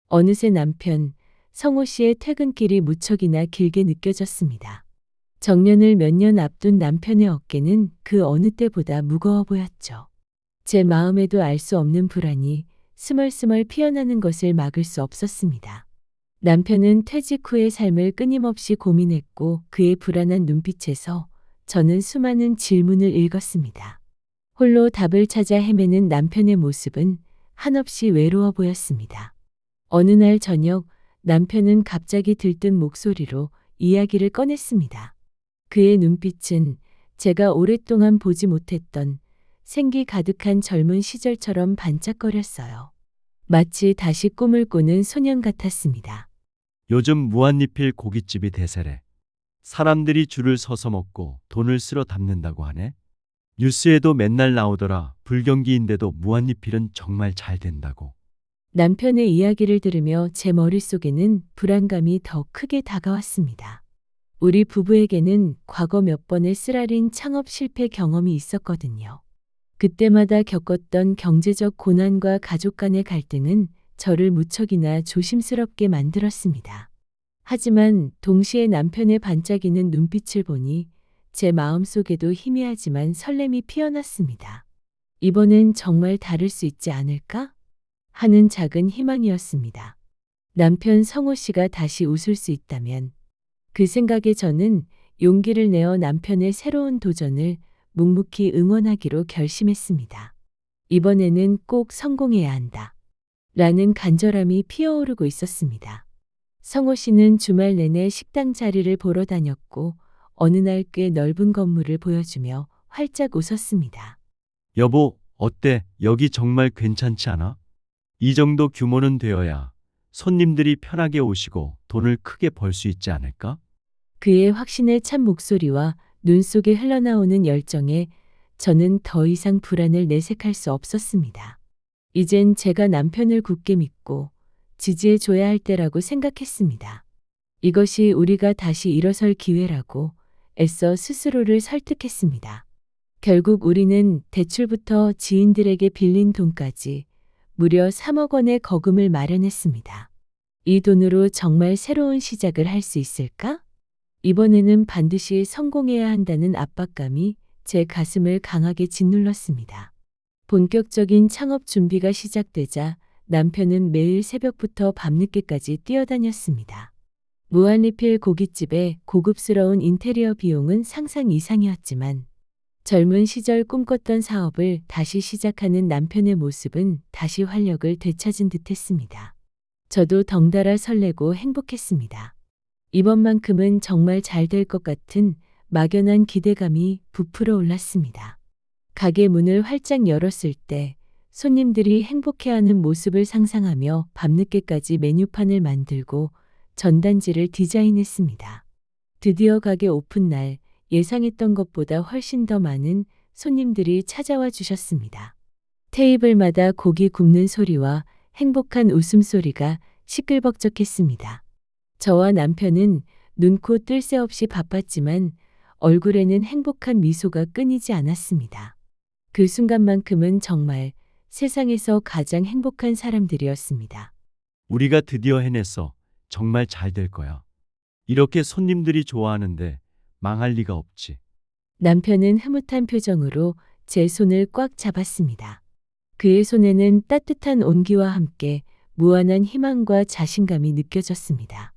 어느새 남편, 성호 씨의 퇴근길이 무척이나 길게 느껴졌습니다. 정년을 몇 년 앞둔 남편의 어깨는 그 어느 때보다 무거워 보였죠. 제 마음에도 알 수 없는 불안이 스멀스멀 피어나는 것을 막을 수 없었습니다. 남편은 퇴직 후의 삶을 끊임없이 고민했고 그의 불안한 눈빛에서 저는 수많은 질문을 읽었습니다. 홀로 답을 찾아 헤매는 남편의 모습은 한없이 외로워 보였습니다. 어느 날 저녁 남편은 갑자기 들뜬 목소리로 이야기를 꺼냈습니다. 그의 눈빛은 제가 오랫동안 보지 못했던 생기 가득한 젊은 시절처럼 반짝거렸어요. 마치 다시 꿈을 꾸는 소년 같았습니다. 요즘 무한리필 고깃집이 대세래. 사람들이 줄을 서서 먹고 돈을 쓸어 담는다고 하네. 뉴스에도 맨날 나오더라. 불경기인데도 무한리필은 정말 잘 된다고. 남편의 이야기를 들으며 제 머릿속에는 불안감이 더 크게 다가왔습니다. 우리 부부에게는 과거 몇 번의 쓰라린 창업 실패 경험이 있었거든요. 그때마다 겪었던 경제적 고난과 가족 간의 갈등은 저를 무척이나 조심스럽게 만들었습니다. 하지만 동시에 남편의 반짝이는 눈빛을 보니 제 마음속에도 희미하지만 설렘이 피어났습니다. 이번엔 정말 다를 수 있지 않을까? 하는 작은 희망이었습니다. 남편 성호 씨가 다시 웃을 수 있다면 그 생각에 저는 용기를 내어 남편의 새로운 도전을 묵묵히 응원하기로 결심했습니다. 이번에는 꼭 성공해야 한다. 라는 간절함이 피어오르고 있었습니다. 성호 씨는 주말 내내 식당 자리를 보러 다녔고 어느 날 꽤 넓은 건물을 보여주며 활짝 웃었습니다. 여보, 어때? 여기 정말 괜찮지 않아? 이 정도 규모는 되어야 손님들이 편하게 오시고 돈을 크게 벌 수 있지 않을까? 그의 확신에 찬 목소리와 눈 속에 흘러나오는 열정에 저는 더 이상 불안을 내색할 수 없었습니다. 이젠 제가 남편을 굳게 믿고 지지해 줘야 할 때라고 생각했습니다. 이것이 우리가 다시 일어설 기회라고 애써 스스로를 설득했습니다. 결국 우리는 대출부터 지인들에게 빌린 돈까지 무려 3억 원의 거금을 마련했습니다. 이 돈으로 정말 새로운 시작을 할 수 있을까? 이번에는 반드시 성공해야 한다는 압박감이 제 가슴을 강하게 짓눌렀습니다. 본격적인 창업 준비가 시작되자 남편은 매일 새벽부터 밤늦게까지 뛰어다녔습니다. 무한리필 고깃집의 고급스러운 인테리어 비용은 상상 이상이었지만 젊은 시절 꿈꿨던 사업을 다시 시작하는 남편의 모습은 다시 활력을 되찾은 듯했습니다. 저도 덩달아 설레고 행복했습니다. 이번만큼은 정말 잘 될 것 같은 막연한 기대감이 부풀어 올랐습니다. 가게 문을 활짝 열었을 때 손님들이 행복해하는 모습을 상상하며 밤늦게까지 메뉴판을 만들고 전단지를 디자인했습니다. 드디어 가게 오픈 날 예상했던 것보다 훨씬 더 많은 손님들이 찾아와 주셨습니다. 테이블마다 고기 굽는 소리와 행복한 웃음소리가 시끌벅적했습니다. 저와 남편은 눈코 뜰 새 없이 바빴지만 얼굴에는 행복한 미소가 끊이지 않았습니다. 그 순간만큼은 정말 세상에서 가장 행복한 사람들이었습니다. 우리가 드디어 해냈어. 정말 잘 될 거야. 이렇게 손님들이 좋아하는데 망할 리가 없지. 남편은 흐뭇한 표정으로 제 손을 꽉 잡았습니다. 그의 손에는 따뜻한 온기와 함께 무한한 희망과 자신감이 느껴졌습니다.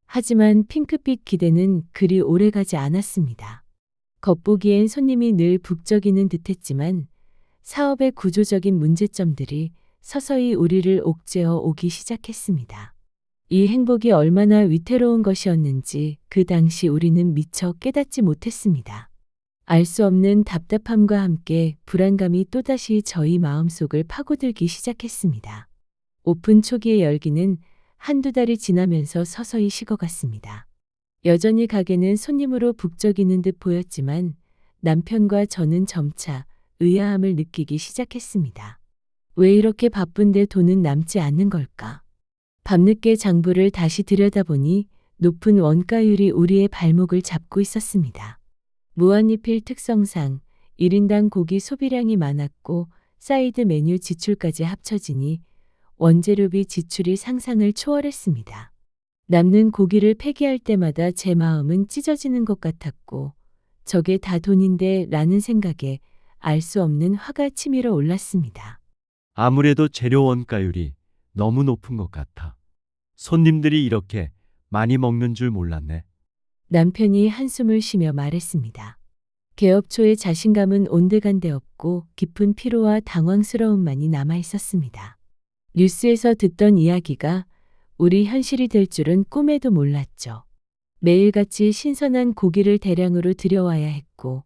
하지만 핑크빛 기대는 그리 오래가지 않았습니다. 겉보기엔 손님이 늘 북적이는 듯했지만 사업의 구조적인 문제점들이 서서히 우리를 옥죄어 오기 시작했습니다. 이 행복이 얼마나 위태로운 것이었는지 그 당시 우리는 미처 깨닫지 못했습니다. 알 수 없는 답답함과 함께 불안감이 또다시 저희 마음속을 파고들기 시작했습니다. 오픈 초기의 열기는 한두 달이 지나면서 서서히 식어갔습니다. 여전히 가게는 손님으로 북적이는 듯 보였지만 남편과 저는 점차 의아함을 느끼기 시작했습니다. 왜 이렇게 바쁜데 돈은 남지 않는 걸까? 밤늦게 장부를 다시 들여다보니 높은 원가율이 우리의 발목을 잡고 있었습니다. 무한리필 특성상 1인당 고기 소비량이 많았고 사이드 메뉴 지출까지 합쳐지니 원재료비 지출이 상상을 초월했습니다. 남는 고기를 폐기할 때마다 제 마음은 찢어지는 것 같았고, 저게 다 돈인데 라는 생각에 알 수 없는 화가 치밀어 올랐습니다. 아무래도 재료 원가율이 너무 높은 것 같아. 손님들이 이렇게 많이 먹는 줄 몰랐네. 남편이 한숨을 쉬며 말했습니다. 개업 초의 자신감은 온데간데 없고 깊은 피로와 당황스러움만이 남아 있었습니다. 뉴스에서 듣던 이야기가 우리 현실이 될 줄은 꿈에도 몰랐죠. 매일같이 신선한 고기를 대량으로 들여와야 했고,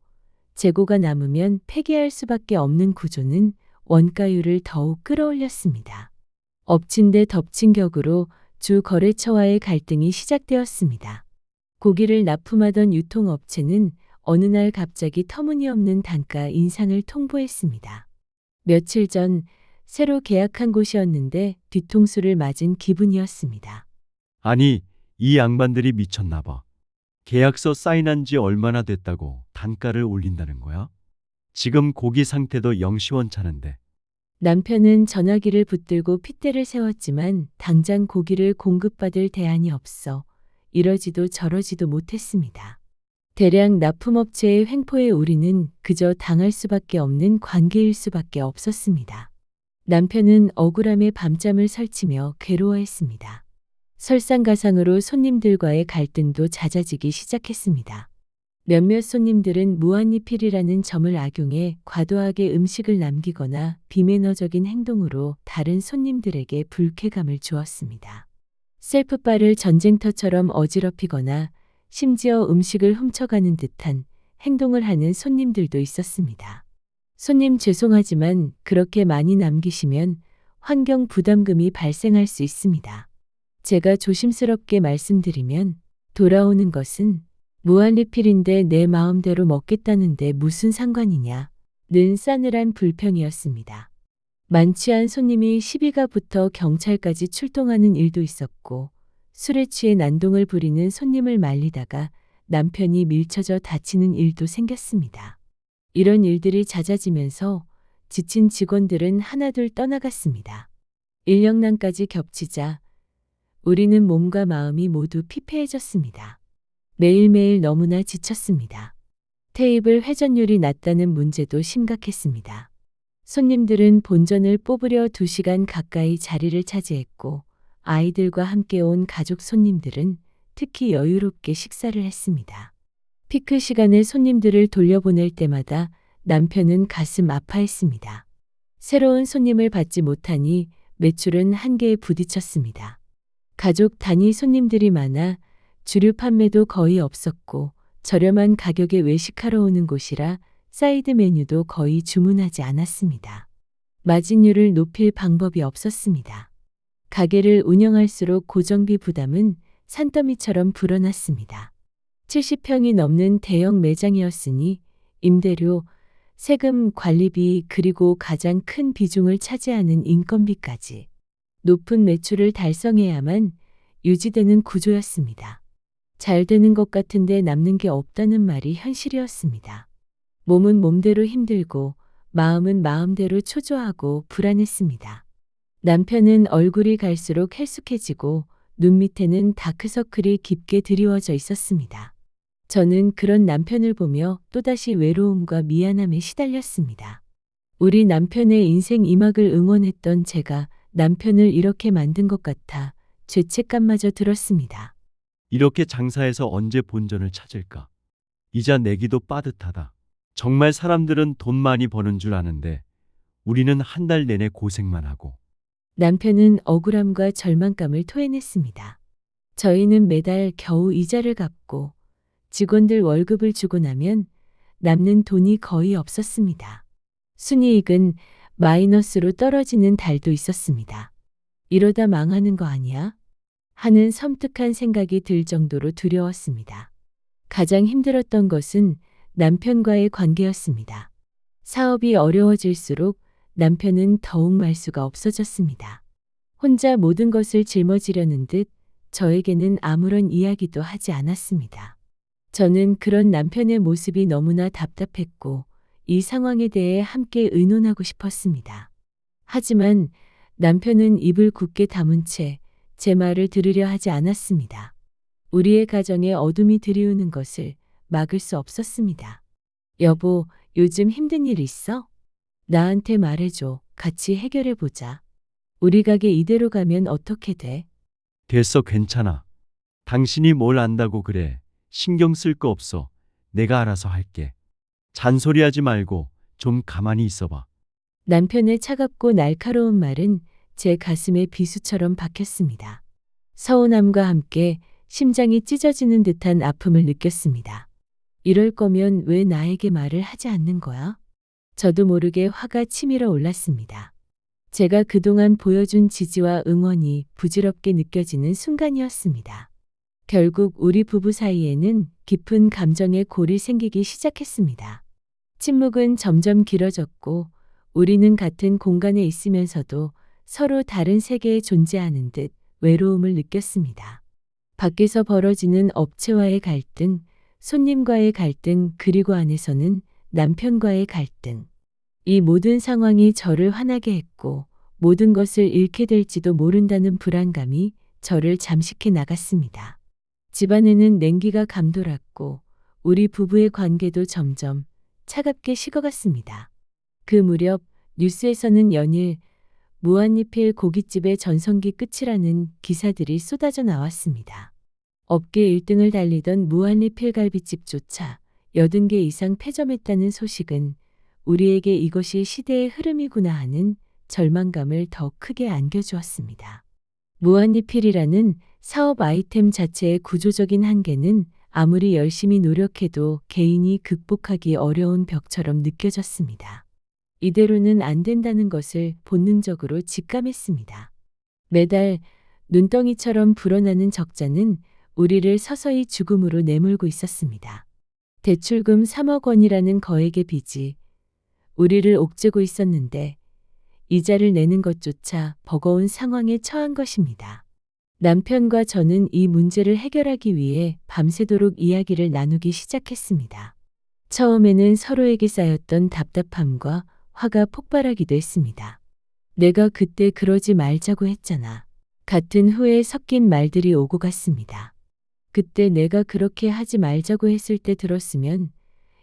재고가 남으면 폐기할 수밖에 없는 구조는 원가율을 더욱 끌어올렸습니다. 엎친 데 덮친 격으로 주 거래처와의 갈등이 시작되었습니다. 고기를 납품하던 유통업체는 어느 날 갑자기 터무니없는 단가 인상을 통보했습니다. 며칠 전 새로 계약한 곳이었는데 뒤통수를 맞은 기분이었습니다. 아니, 이 양반들이 미쳤나 봐. 계약서 사인한 지 얼마나 됐다고 단가를 올린다는 거야? 지금 고기 상태도 영 시원찮은데. 남편은 전화기를 붙들고 핏대를 세웠지만 당장 고기를 공급받을 대안이 없어 이러지도 저러지도 못했습니다. 대량 납품업체의 횡포에 우리는 그저 당할 수밖에 없는 관계일 수밖에 없었습니다. 남편은 억울함에 밤잠을 설치며 괴로워했습니다. 설상가상으로 손님들과의 갈등도 잦아지기 시작했습니다. 몇몇 손님들은 무한리필이라는 점을 악용해 과도하게 음식을 남기거나 비매너적인 행동으로 다른 손님들에게 불쾌감을 주었습니다. 셀프바를 전쟁터처럼 어지럽히거나 심지어 음식을 훔쳐가는 듯한 행동을 하는 손님들도 있었습니다. 손님 죄송하지만 그렇게 많이 남기시면 환경 부담금이 발생할 수 있습니다. 제가 조심스럽게 말씀드리면 돌아오는 것은 무한리필인데 내 마음대로 먹겠다는데 무슨 상관이냐 는 싸늘한 불평이었습니다. 만취한 손님이 시비가 붙어 경찰까지 출동하는 일도 있었고 술에 취해 난동을 부리는 손님을 말리다가 남편이 밀쳐져 다치는 일도 생겼습니다. 이런 일들이 잦아지면서 지친 직원들은 하나둘 떠나갔습니다. 인력난까지 겹치자 우리는 몸과 마음이 모두 피폐해졌습니다. 매일매일 너무나 지쳤습니다. 테이블 회전율이 낮다는 문제도 심각했습니다. 손님들은 본전을 뽑으려 2시간 가까이 자리를 차지했고 아이들과 함께 온 가족 손님들은 특히 여유롭게 식사를 했습니다. 피크 시간에 손님들을 돌려보낼 때마다 남편은 가슴 아파했습니다. 새로운 손님을 받지 못하니 매출은 한계에 부딪혔습니다. 가족 단위 손님들이 많아 주류 판매도 거의 없었고 저렴한 가격에 외식하러 오는 곳이라 사이드 메뉴도 거의 주문하지 않았습니다. 마진율을 높일 방법이 없었습니다. 가게를 운영할수록 고정비 부담은 산더미처럼 불어났습니다. 70평이 넘는 대형 매장이었으니 임대료, 세금, 관리비 그리고 가장 큰 비중을 차지하는 인건비까지 높은 매출을 달성해야만 유지되는 구조였습니다. 잘 되는 것 같은데 남는 게 없다는 말이 현실이었습니다. 몸은 몸대로 힘들고 마음은 마음대로 초조하고 불안했습니다. 남편은 얼굴이 갈수록 헬쑥해지고 눈 밑에는 다크서클이 깊게 드리워져 있었습니다. 저는 그런 남편을 보며 또다시 외로움과 미안함에 시달렸습니다. 우리 남편의 인생 이막을 응원했던 제가 남편을 이렇게 만든 것 같아 죄책감마저 들었습니다. 이렇게 장사해서 언제 본전을 찾을까? 이자 내기도 빠듯하다. 정말 사람들은 돈 많이 버는 줄 아는데 우리는 한 달 내내 고생만 하고. 남편은 억울함과 절망감을 토해냈습니다. 저희는 매달 겨우 이자를 갚고 직원들 월급을 주고 나면 남는 돈이 거의 없었습니다. 순이익은 마이너스로 떨어지는 달도 있었습니다. 이러다 망하는 거 아니야? 하는 섬뜩한 생각이 들 정도로 두려웠습니다. 가장 힘들었던 것은 남편과의 관계였습니다. 사업이 어려워질수록 남편은 더욱 말수가 없어졌습니다. 혼자 모든 것을 짊어지려는 듯 저에게는 아무런 이야기도 하지 않았습니다. 저는 그런 남편의 모습이 너무나 답답했고 이 상황에 대해 함께 의논하고 싶었습니다. 하지만 남편은 입을 굳게 다문 채 제 말을 들으려 하지 않았습니다. 우리의 가정에 어둠이 들이우는 것을 막을 수 없었습니다. 여보, 요즘 힘든 일 있어? 나한테 말해줘. 같이 해결해보자. 우리 가게 이대로 가면 어떻게 돼? 됐어, 괜찮아. 당신이 뭘 안다고 그래. 신경 쓸 거 없어. 내가 알아서 할게. 잔소리하지 말고 좀 가만히 있어봐. 남편의 차갑고 날카로운 말은 제 가슴에 비수처럼 박혔습니다. 서운함과 함께 심장이 찢어지는 듯한 아픔을 느꼈습니다. 이럴 거면 왜 나에게 말을 하지 않는 거야? 저도 모르게 화가 치밀어 올랐습니다. 제가 그동안 보여준 지지와 응원이 부질없게 느껴지는 순간이었습니다. 결국 우리 부부 사이에는 깊은 감정의 골이 생기기 시작했습니다. 침묵은 점점 길어졌고 우리는 같은 공간에 있으면서도 서로 다른 세계에 존재하는 듯 외로움을 느꼈습니다. 밖에서 벌어지는 업체와의 갈등, 손님과의 갈등, 그리고 안에서는 남편과의 갈등. 이 모든 상황이 저를 화나게 했고 모든 것을 잃게 될지도 모른다는 불안감이 저를 잠식해 나갔습니다. 집안에는 냉기가 감돌았고 우리 부부의 관계도 점점 차갑게 식어갔습니다. 그 무렵 뉴스에서는 연일 무한리필 고깃집의 전성기 끝이라는 기사들이 쏟아져 나왔습니다. 업계 1등을 달리던 무한리필 갈비집조차 80개 이상 폐점했다는 소식은 우리에게 이것이 시대의 흐름이구나 하는 절망감을 더 크게 안겨주었습니다. 무한리필이라는 사업 아이템 자체의 구조적인 한계는 아무리 열심히 노력해도 개인이 극복하기 어려운 벽처럼 느껴졌습니다. 이대로는 안 된다는 것을 본능적으로 직감했습니다. 매달 눈덩이처럼 불어나는 적자는 우리를 서서히 죽음으로 내몰고 있었습니다. 대출금 3억 원이라는 거액의 빚이 우리를 옥죄고 있었는데 이자를 내는 것조차 버거운 상황에 처한 것입니다. 남편과 저는 이 문제를 해결하기 위해 밤새도록 이야기를 나누기 시작했습니다. 처음에는 서로에게 쌓였던 답답함과 화가 폭발하기도 했습니다. 내가 그때 그러지 말자고 했잖아. 같은 후에 섞인 말들이 오고 갔습니다. 그때 내가 그렇게 하지 말자고 했을 때 들었으면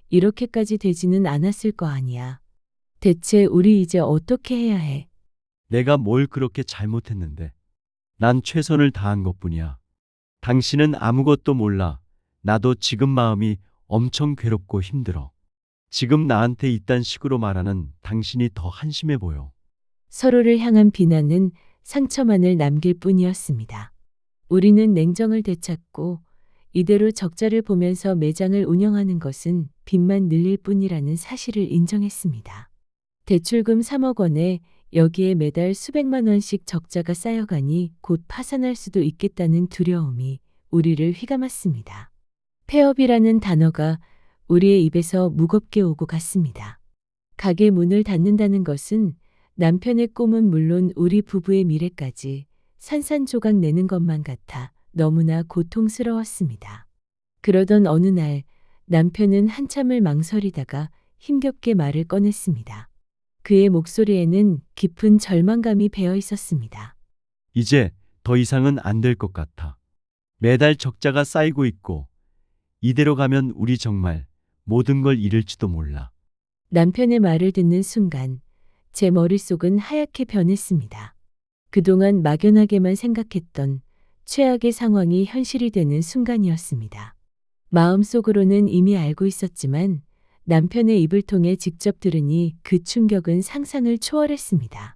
이렇게까지 되지는 않았을 거 아니야. 대체 우리 이제 어떻게 해야 해? 내가 뭘 그렇게 잘못했는데. 난 최선을 다한 것뿐이야. 당신은 아무것도 몰라. 나도 지금 마음이 엄청 괴롭고 힘들어. 지금 나한테 이딴 식으로 말하는 당신이 더 한심해 보여. 서로를 향한 비난은 상처만을 남길 뿐이었습니다. 우리는 냉정을 되찾고 이대로 적자를 보면서 매장을 운영하는 것은 빚만 늘릴 뿐이라는 사실을 인정했습니다. 대출금 3억 원에 여기에 매달 수백만 원씩 적자가 쌓여가니 곧 파산할 수도 있겠다는 두려움이 우리를 휘감았습니다. 폐업이라는 단어가 우리의 입에서 무겁게 오고 갔습니다. 가게 문을 닫는다는 것은 남편의 꿈은 물론 우리 부부의 미래까지 산산조각 내는 것만 같아 너무나 고통스러웠습니다. 그러던 어느 날 남편은 한참을 망설이다가 힘겹게 말을 꺼냈습니다. 그의 목소리에는 깊은 절망감이 배어 있었습니다. 이제 더 이상은 안 될 것 같아. 매달 적자가 쌓이고 있고 이대로 가면 우리 정말 모든 걸 잃을지도 몰라. 남편의 말을 듣는 순간 제 머릿속은 하얗게 변했습니다. 그동안 막연하게만 생각했던 최악의 상황이 현실이 되는 순간이었습니다. 마음속으로는 이미 알고 있었지만 남편의 입을 통해 직접 들으니 그 충격은 상상을 초월했습니다.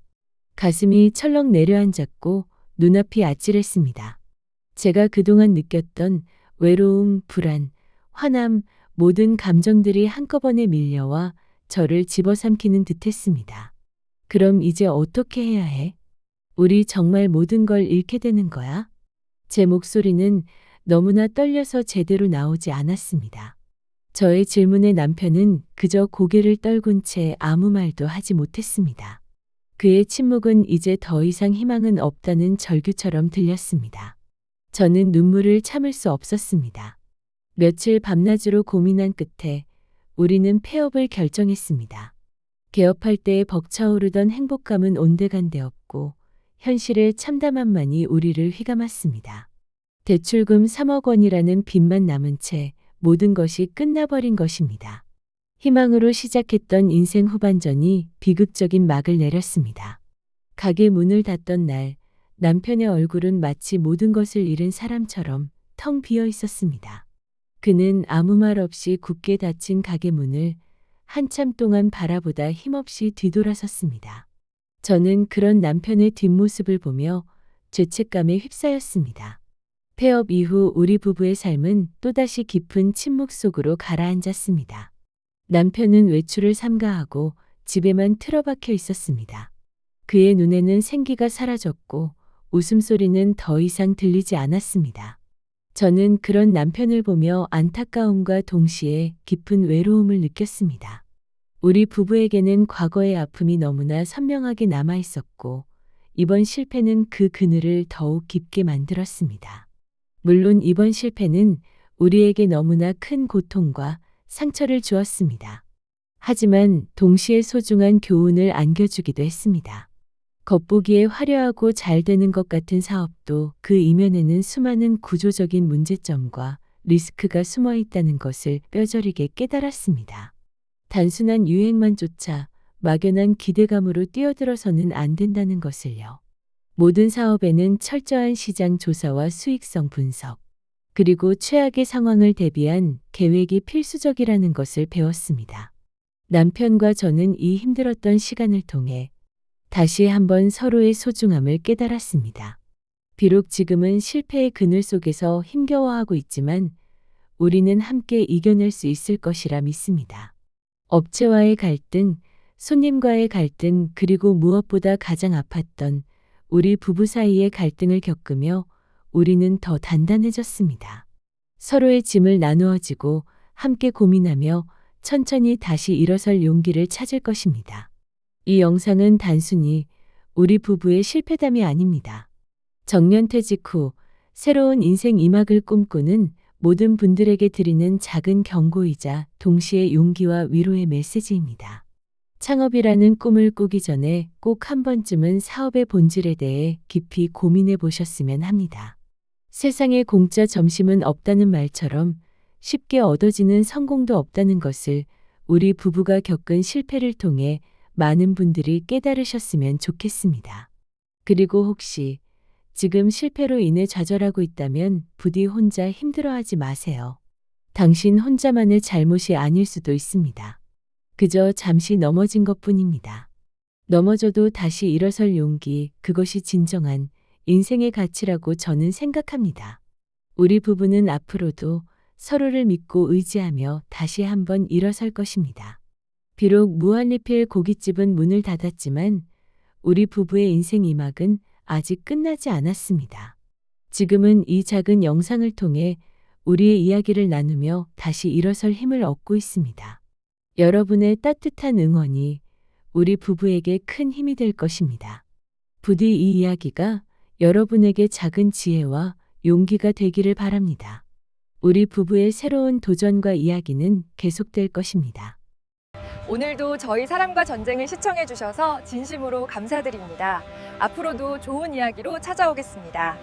가슴이 철렁 내려앉았고 눈앞이 아찔했습니다. 제가 그동안 느꼈던 외로움, 불안, 화남, 모든 감정들이 한꺼번에 밀려와 저를 집어삼키는 듯했습니다. 그럼 이제 어떻게 해야 해? 우리 정말 모든 걸 잃게 되는 거야? 제 목소리는 너무나 떨려서 제대로 나오지 않았습니다. 저의 질문에 남편은 그저 고개를 떨군 채 아무 말도 하지 못했습니다. 그의 침묵은 이제 더 이상 희망은 없다는 절규처럼 들렸습니다. 저는 눈물을 참을 수 없었습니다. 며칠 밤낮으로 고민한 끝에 우리는 폐업을 결정했습니다. 개업할 때의 벅차오르던 행복감은 온데간데 없고 현실의 참담함만이 우리를 휘감았습니다. 대출금 3억 원이라는 빚만 남은 채 모든 것이 끝나버린 것입니다. 희망으로 시작했던 인생 후반전이 비극적인 막을 내렸습니다. 가게 문을 닫던 날, 남편의 얼굴은 마치 모든 것을 잃은 사람처럼 텅 비어 있었습니다. 그는 아무 말 없이 굳게 닫힌 가게 문을 한참 동안 바라보다 힘없이 뒤돌아섰습니다. 저는 그런 남편의 뒷모습을 보며 죄책감에 휩싸였습니다. 폐업 이후 우리 부부의 삶은 또다시 깊은 침묵 속으로 가라앉았습니다. 남편은 외출을 삼가하고 집에만 틀어박혀 있었습니다. 그의 눈에는 생기가 사라졌고 웃음소리는 더 이상 들리지 않았습니다. 저는 그런 남편을 보며 안타까움과 동시에 깊은 외로움을 느꼈습니다. 우리 부부에게는 과거의 아픔이 너무나 선명하게 남아 있었고, 이번 실패는 그 그늘을 더욱 깊게 만들었습니다. 물론 이번 실패는 우리에게 너무나 큰 고통과 상처를 주었습니다. 하지만 동시에 소중한 교훈을 안겨주기도 했습니다. 겉보기에 화려하고 잘 되는 것 같은 사업도 그 이면에는 수많은 구조적인 문제점과 리스크가 숨어 있다는 것을 뼈저리게 깨달았습니다. 단순한 유행만 쫓아 막연한 기대감으로 뛰어들어서는 안 된다는 것을요. 모든 사업에는 철저한 시장 조사와 수익성 분석, 그리고 최악의 상황을 대비한 계획이 필수적이라는 것을 배웠습니다. 남편과 저는 이 힘들었던 시간을 통해 다시 한번 서로의 소중함을 깨달았습니다. 비록 지금은 실패의 그늘 속에서 힘겨워하고 있지만 우리는 함께 이겨낼 수 있을 것이라 믿습니다. 업체와의 갈등, 손님과의 갈등, 그리고 무엇보다 가장 아팠던 우리 부부 사이의 갈등을 겪으며 우리는 더 단단해졌습니다. 서로의 짐을 나누어지고 함께 고민하며 천천히 다시 일어설 용기를 찾을 것입니다. 이 영상은 단순히 우리 부부의 실패담이 아닙니다. 정년퇴직 후 새로운 인생 2막을 꿈꾸는 모든 분들에게 드리는 작은 경고이자 동시에 용기와 위로의 메시지입니다. 창업이라는 꿈을 꾸기 전에 꼭 한 번쯤은 사업의 본질에 대해 깊이 고민해 보셨으면 합니다. 세상에 공짜 점심은 없다는 말처럼 쉽게 얻어지는 성공도 없다는 것을 우리 부부가 겪은 실패를 통해 많은 분들이 깨달으셨으면 좋겠습니다. 그리고 혹시 지금 실패로 인해 좌절하고 있다면 부디 혼자 힘들어하지 마세요. 당신 혼자만의 잘못이 아닐 수도 있습니다. 그저 잠시 넘어진 것뿐입니다. 넘어져도 다시 일어설 용기, 그것이 진정한 인생의 가치라고 저는 생각합니다. 우리 부부는 앞으로도 서로를 믿고 의지하며 다시 한번 일어설 것입니다. 비록 무한리필 고깃집은 문을 닫았지만 우리 부부의 인생 2막은 아직 끝나지 않았습니다. 지금은 이 작은 영상을 통해 우리의 이야기를 나누며 다시 일어설 힘을 얻고 있습니다. 여러분의 따뜻한 응원이 우리 부부에게 큰 힘이 될 것입니다. 부디 이 이야기가 여러분에게 작은 지혜와 용기가 되기를 바랍니다. 우리 부부의 새로운 도전과 이야기는 계속될 것입니다. 오늘도 저희 사랑과 전쟁을 시청해 주셔서 진심으로 감사드립니다. 앞으로도 좋은 이야기로 찾아오겠습니다.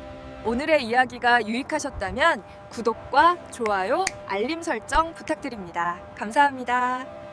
오늘의 이야기가 유익하셨다면 구독과 좋아요, 알림 설정 부탁드립니다. 감사합니다.